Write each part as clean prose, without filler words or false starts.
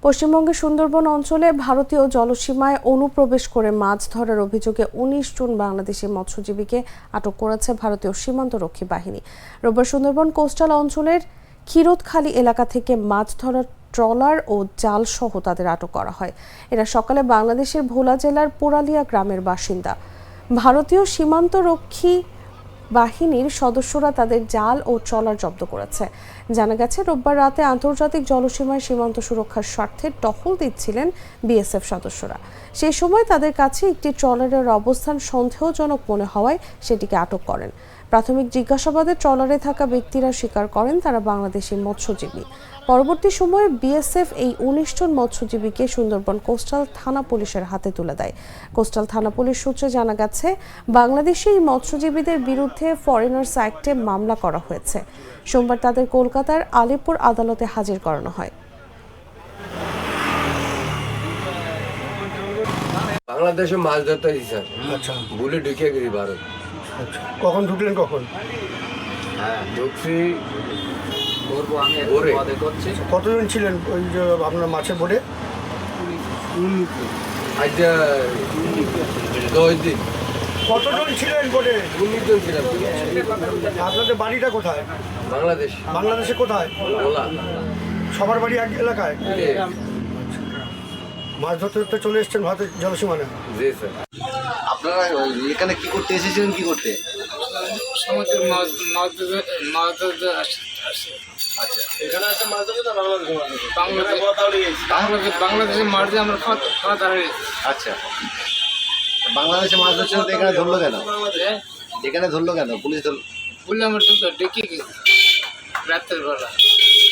পশ্চিমবঙ্গের সুন্দরবন অঞ্চলে ভারতীয় জলসীমায় অনুপ্রবেশ করে মাছ ধরার অভিযোগে ১৯ জন বাংলাদেশি মৎস্যজীবীকে আটক করেছে ভারতীয় সীমান্তরক্ষী বাহিনী। রোববার সুন্দরবন কোস্টাল অঞ্চলের ক্ষীরোদখালী এলাকা থেকে মাছ ধরার ট্রলার ও জাল সহ তাদের আটক করা হয়। এরা সকালে বাংলাদেশের ভোলা জেলার পোড়ালিয়া গ্রামের বাসিন্দা। ভারতীয় সীমান্তরক্ষী বাহিনীর সদস্যরা তাদের জাল ও ট্রলার জব্দ করেছে। জানা গেছে, রোববার রাতে আন্তর্জাতিক জলসীমায় সীমান্ত সুরক্ষার স্বার্থে টহল দিচ্ছিলেন বিএসএফ সদস্যরা। সেই সময় তাদের কাছে একটি ট্রলারের অবস্থান সন্দেহজনক মনে হওয়ায় সেটিকে আটক করেন। প্রাথমিক জিজ্ঞাসাবাদে ট্রলারে থাকা ব্যক্তিরা স্বীকার করেন তারা বাংলাদেশি মৎস্যজীবী। পরবর্তী সময়ে বিএসএফ এই ১৯ জন মৎস্যজীবীকে সুন্দরবন কোস্টাল থানা পুলিশের হাতে তুলে দেয়। কোস্টাল থানা পুলিশ সূত্রে জানা গেছে, বাংলাদেশি এই মৎস্যজীবীদের বিরুদ্ধে ফরেনার্স অ্যাক্টে মামলা করা হয়েছে। সোমবার তাদের কলকাতার আলিপুর আদালতে হাজির করানো হয়। বাংলাদেশে মাছ ধরতে স্যার। আচ্ছা, ভুলে ঢুকে গেছি ভারত। আচ্ছা, কখন ঢুকলেন? কখন ঢুকছি কতজন ছিলেন ওই যে আপনার মাছের বোটে? আজ 10 দিন। কতজন ছিলেন বোটে? 19 জন ছিলাম। আপনাদের বাড়িটা কোথায়? বাংলাদেশ। বাংলাদেশে কোথায়? ভোলা। সবার বাড়ি এক এলাকায়? মাছ ধরতে ধরতে চলে এসছেন ভারতের জলসীমানে? জি স্যার। আপনারা এখানে কি করতে এসেছিলেন? কি করতে? সমুদ্রের মাছ ধরতে আসছে। আচ্ছা, এখানে আছে মাছ ধরতে না বাংলাদেশের মাছ দিয়ে আমরা খাওয়া দাঁড়িয়ে। আচ্ছা, বাংলাদেশে মাছ ধরছেন তো এখানে ধরলো কেন? এখানে ধরলো কেন? পুলিশ বললে আমার তো ডেকে গেছে রাত্রের বেলা।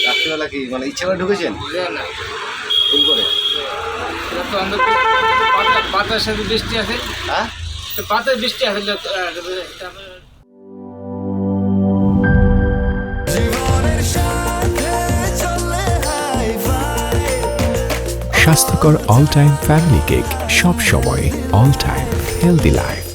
রাত্রিবেলা কি মানে ইচ্ছে করে ঢুকেছেন? না, ভুল করে? তো আমাদের পাতার সাথে বৃষ্টি আছে। হ্যাঁ, তো পাতায় বৃষ্টি আছে। স্বাস্থ্যকর অল টাইম ফ্যামিলি কেক, সব সময় অল টাইম হেলদি লাইফ।